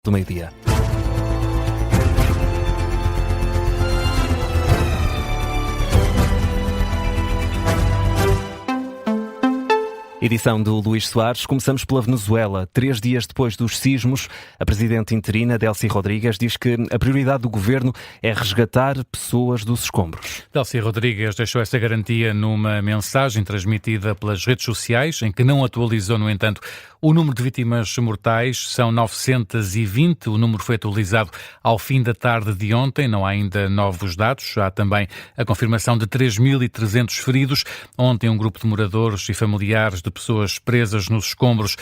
do meio-dia. Edição do Luís Soares. Começamos pela Venezuela. 3 dias depois dos sismos, a presidente interina, Delcy Rodrigues, diz que a prioridade do governo é resgatar pessoas dos escombros. Delcy Rodrigues deixou essa garantia numa mensagem transmitida pelas redes sociais, em que não atualizou, no entanto, o número de vítimas mortais. São 920. O número foi atualizado ao fim da tarde de ontem. Não há ainda novos dados. Há também a confirmação de 3.300 feridos. Ontem, um grupo de moradores e familiares de pessoas presas nos escombros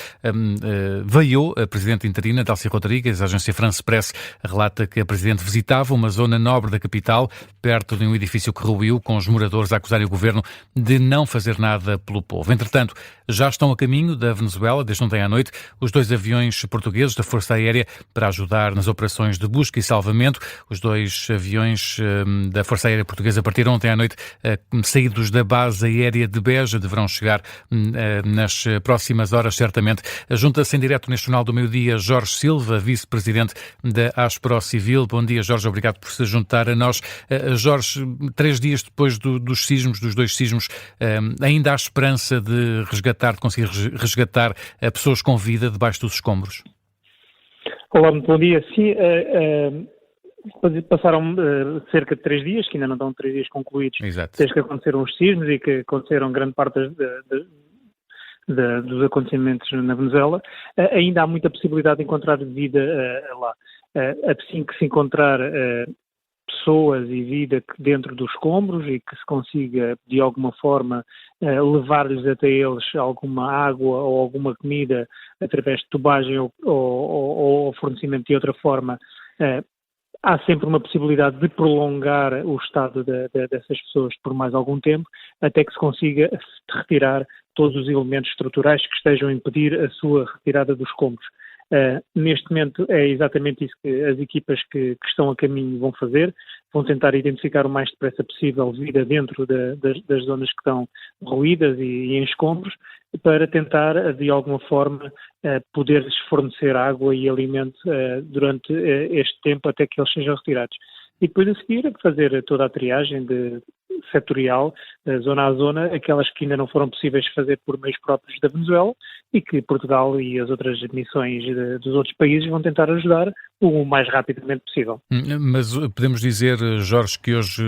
veiou a presidente interina, Delcy Rodrigues. A agência France Press relata que a presidente visitava uma zona nobre da capital, perto de um edifício que ruiu, com os moradores a acusarem o governo de não fazer nada pelo povo. Entretanto, já estão a caminho da Venezuela, desde ontem à noite, os 2 aviões portugueses da Força Aérea para ajudar nas operações de busca e salvamento. Os 2 aviões da Força Aérea Portuguesa partiram ontem à noite, saídos da base aérea de Beja, deverão chegar nas próximas horas, certamente. Junta-se em direto neste Jornal do Meio-Dia Jorge Silva, vice-presidente da Aspro Civil. Bom dia, Jorge, obrigado por se juntar a nós. Jorge, 3 dias depois dos sismos, dos 2 sismos, ainda há esperança de conseguir resgatar pessoas com vida debaixo dos escombros? Olá, muito bom dia. Sim, passaram cerca de 3 dias, que ainda não estão 3 dias concluídos, Exato, desde que aconteceram os sismos e que aconteceram grande parte dos acontecimentos na Venezuela. Ainda há muita possibilidade de encontrar vida lá. Assim que se encontrar pessoas e vida dentro dos escombros e que se consiga, de alguma forma, levar-lhes até eles alguma água ou alguma comida através de tubagem ou fornecimento de outra forma, há sempre uma possibilidade de prolongar o estado dessas pessoas por mais algum tempo, até que se consiga retirar todos os elementos estruturais que estejam a impedir a sua retirada dos escombros. Neste momento é exatamente isso que as equipas que estão a caminho vão fazer, vão tentar identificar o mais depressa possível vida dentro das zonas que estão ruídas e em escombros, para tentar, de alguma forma, poder-lhes fornecer água e alimento durante este tempo até que eles sejam retirados. E depois a seguir fazer toda a triagem setorial, zona a zona, aquelas que ainda não foram possíveis fazer por meios próprios da Venezuela e que Portugal e as outras missões dos outros países vão tentar ajudar o mais rapidamente possível. Mas podemos dizer, Jorge, que hoje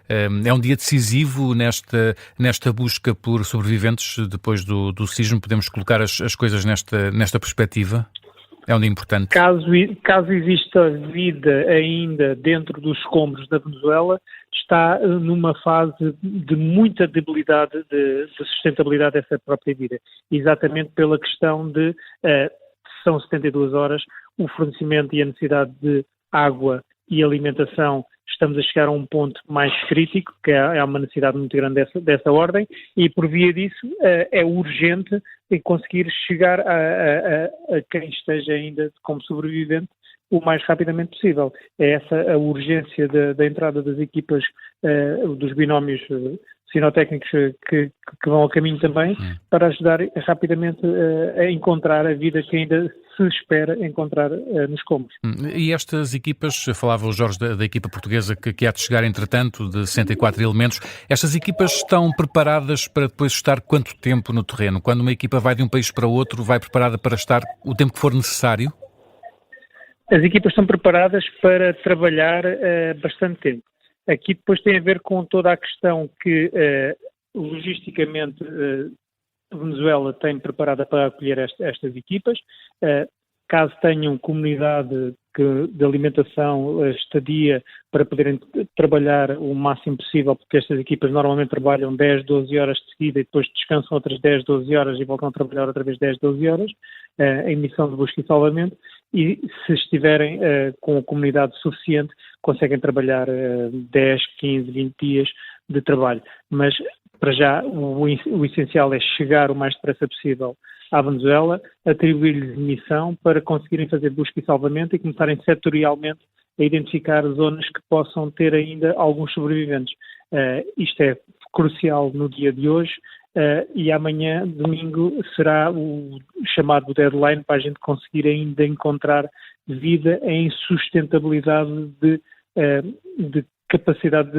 é um dia decisivo nesta busca por sobreviventes depois do sismo? Podemos colocar as coisas nesta perspectiva? É um dia importante. Caso exista vida ainda dentro dos escombros da Venezuela, está numa fase de muita debilidade de sustentabilidade dessa própria vida. Exatamente pela questão de são 72 horas, o fornecimento e a necessidade de água e alimentação, estamos a chegar a um ponto mais crítico, que é uma necessidade muito grande dessa ordem, e por via disso é urgente conseguir chegar a quem esteja ainda como sobrevivente o mais rapidamente possível. É essa a urgência da entrada das equipas, dos binómios sinotécnicos que vão ao caminho também, para ajudar rapidamente a encontrar a vida que ainda se espera encontrar nos escombros. E estas equipas, falava o Jorge da equipa portuguesa que há de chegar entretanto, de 64 elementos, estas equipas estão preparadas para depois estar quanto tempo no terreno? Quando uma equipa vai de um país para outro, vai preparada para estar o tempo que for necessário? As equipas estão preparadas para trabalhar bastante tempo. Aqui depois tem a ver com toda a questão que, logisticamente, a Venezuela tem preparada para acolher estas equipas. Caso tenham comunidade de alimentação, estadia, para poderem trabalhar o máximo possível, porque estas equipas normalmente trabalham 10, 12 horas de seguida e depois descansam outras 10, 12 horas e voltam a trabalhar outra vez 10, 12 horas em missão de busca e salvamento, e se estiverem com a comunidade suficiente, conseguem trabalhar 10, 15, 20 dias de trabalho. Mas, para já, o essencial é chegar o mais depressa possível à Venezuela, atribuir-lhes missão para conseguirem fazer busca e salvamento e começarem setorialmente a identificar zonas que possam ter ainda alguns sobreviventes. Isto é crucial no dia de hoje, e amanhã, domingo, será o chamado deadline para a gente conseguir ainda encontrar vida em sustentabilidade de capacidade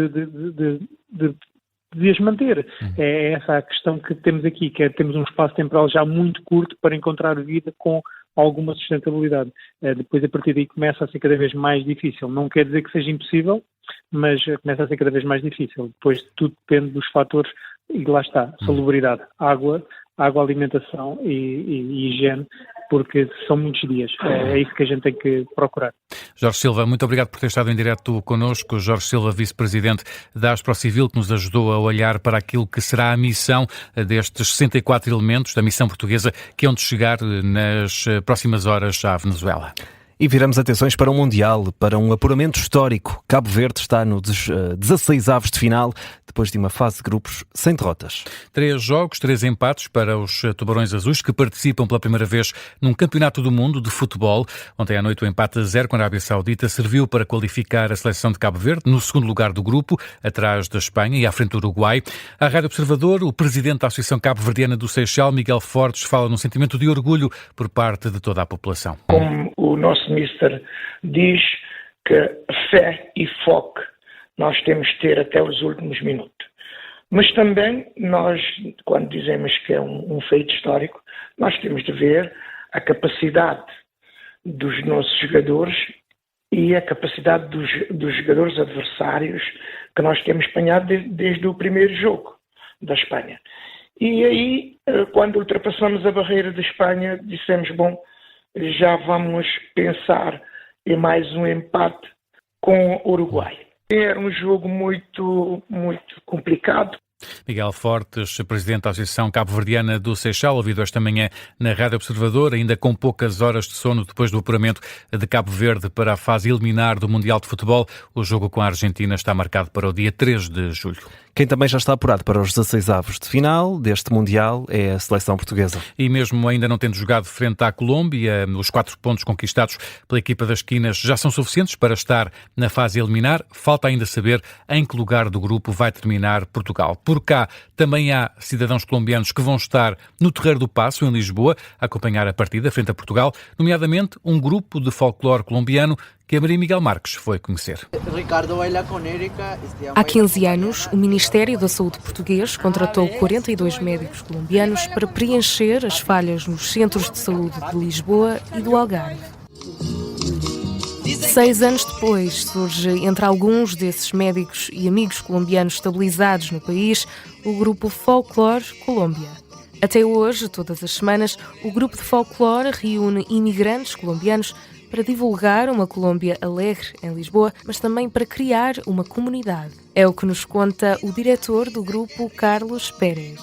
de as manter. É essa a questão que temos aqui, que é temos um espaço temporal já muito curto para encontrar vida com alguma sustentabilidade. Depois, a partir daí, começa a ser cada vez mais difícil. Não quer dizer que seja impossível, mas começa a ser cada vez mais difícil. Depois, tudo depende dos fatores, e lá está, salubridade, água, alimentação e higiene, porque são muitos dias. É isso que a gente tem que procurar. Jorge Silva, muito obrigado por ter estado em direto connosco. Jorge Silva, vice-presidente da Asprocivil, que nos ajudou a olhar para aquilo que será a missão destes 64 elementos da missão portuguesa que hão de chegar nas próximas horas à Venezuela. E viramos atenções para um Mundial, para um apuramento histórico. Cabo Verde está nos 16 avos de final, depois de uma fase de grupos sem derrotas. 3 jogos, 3 empates para os Tubarões Azuis, que participam pela primeira vez num campeonato do mundo de futebol. Ontem à noite o empate a 0 com a Arábia Saudita serviu para qualificar a seleção de Cabo Verde no segundo lugar do grupo, atrás da Espanha e à frente do Uruguai. À Rádio Observador, o presidente da Associação Cabo-Verdiana do Seixal, Miguel Fortes, fala num sentimento de orgulho por parte de toda a população. Como o nosso Mister diz, que fé e foco nós temos de ter até os últimos minutos. Mas também nós, quando dizemos que é um feito histórico, nós temos de ver a capacidade dos nossos jogadores e a capacidade dos jogadores adversários que nós temos apanhado desde o primeiro jogo da Espanha. E aí, quando ultrapassamos a barreira da Espanha, dissemos, bom, já vamos pensar em mais um empate com o Uruguai. Era um jogo muito complicado. Miguel Fortes, presidente da Associação Cabo-Verdiana do Seixal, ouvido esta manhã na Rádio Observador, ainda com poucas horas de sono depois do apuramento de Cabo Verde para a fase eliminar do Mundial de Futebol. O jogo com a Argentina está marcado para o dia 3 de julho. Quem também já está apurado para os 16 avos de final deste Mundial é a seleção portuguesa. E mesmo ainda não tendo jogado frente à Colômbia, os 4 pontos conquistados pela equipa das esquinas já são suficientes para estar na fase eliminar. Falta ainda saber em que lugar do grupo vai terminar Portugal. Por cá também há cidadãos colombianos que vão estar no Terreiro do Paço, em Lisboa, a acompanhar a partida frente a Portugal, nomeadamente um grupo de folclore colombiano que a Maria Miguel Marques foi conhecer. Há 15 anos, o Ministério da Saúde português contratou 42 médicos colombianos para preencher as falhas nos centros de saúde de Lisboa e do Algarve. 6 anos depois, surge entre alguns desses médicos e amigos colombianos estabilizados no país o grupo Folklore Colômbia. Até hoje, todas as semanas, o grupo de folclore reúne imigrantes colombianos para divulgar uma Colômbia alegre em Lisboa, mas também para criar uma comunidade. É o que nos conta o diretor do grupo, Carlos Pérez.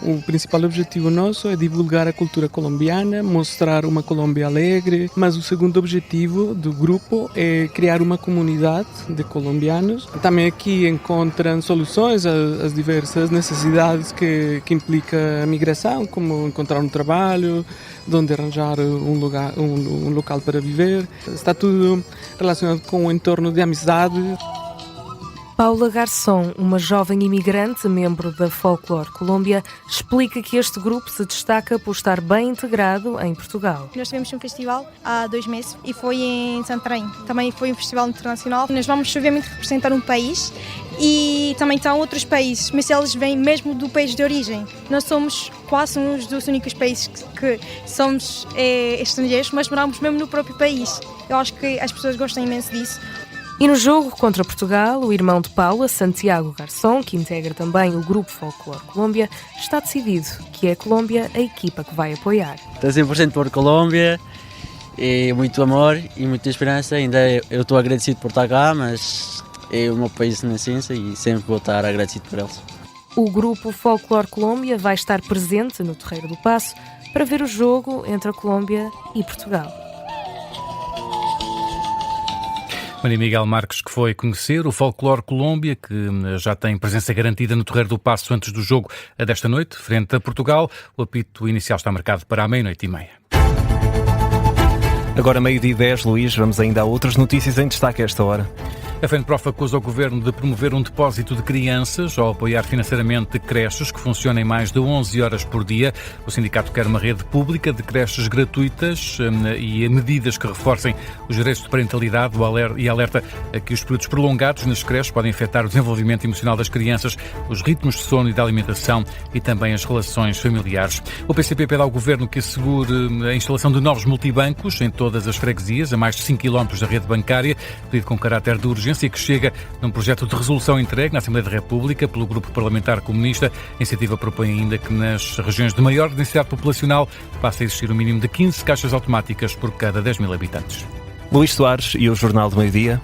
O principal objetivo nosso é divulgar a cultura colombiana, mostrar uma Colômbia alegre, mas o segundo objetivo do grupo é criar uma comunidade de colombianos. Também aqui encontram soluções às diversas necessidades que implica a migração, como encontrar um trabalho, de onde arranjar um local para viver. Está tudo relacionado com o entorno de amizade. Paula Garçom, uma jovem imigrante, membro da Folklore Colômbia, explica que este grupo se destaca por estar bem integrado em Portugal. Nós tivemos um festival há 2 meses e foi em Santarém. Também foi um festival internacional. Nós vamos obviamente representar um país e também estão outros países, mas eles vêm mesmo do país de origem. Nós somos quase um dos únicos países que somos estrangeiros, mas moramos mesmo no próprio país. Eu acho que as pessoas gostam imenso disso. E no jogo contra Portugal, o irmão de Paula, Santiago Garçom, que integra também o grupo Folklore Colômbia, está decidido que é a Colômbia a equipa que vai apoiar. Estou 100% por Colômbia, e muito amor e muita esperança. Ainda eu estou agradecido por estar cá, mas é o meu país de nascença e sempre vou estar agradecido por eles. O grupo Folklore Colômbia vai estar presente no Terreiro do Paço para ver o jogo entre a Colômbia e Portugal. Maria Miguel Marques, que foi conhecer o Folklore Colômbia, que já tem presença garantida no Terreiro do Paço antes do jogo desta noite, frente a Portugal. O apito inicial está marcado para a 00:30. Agora 12:10, Luís, vamos ainda a outras notícias em destaque a esta hora. A FENPROF acusa o Governo de promover um depósito de crianças ao apoiar financeiramente creches que funcionem mais de 11 horas por dia. O sindicato quer uma rede pública de creches gratuitas e medidas que reforcem os direitos de parentalidade e alerta que os períodos prolongados nas creches podem afetar o desenvolvimento emocional das crianças, os ritmos de sono e da alimentação e também as relações familiares. O PCP pede ao Governo que assegure a instalação de novos multibancos em todas as freguesias, a mais de 5 km da rede bancária, pedido com caráter de urgência e que chega num projeto de resolução entregue na Assembleia da República pelo Grupo Parlamentar Comunista. A iniciativa propõe ainda que nas regiões de maior densidade populacional passe a existir um mínimo de 15 caixas automáticas por cada 10 mil habitantes. Luís Soares e o Jornal do Meio-Dia.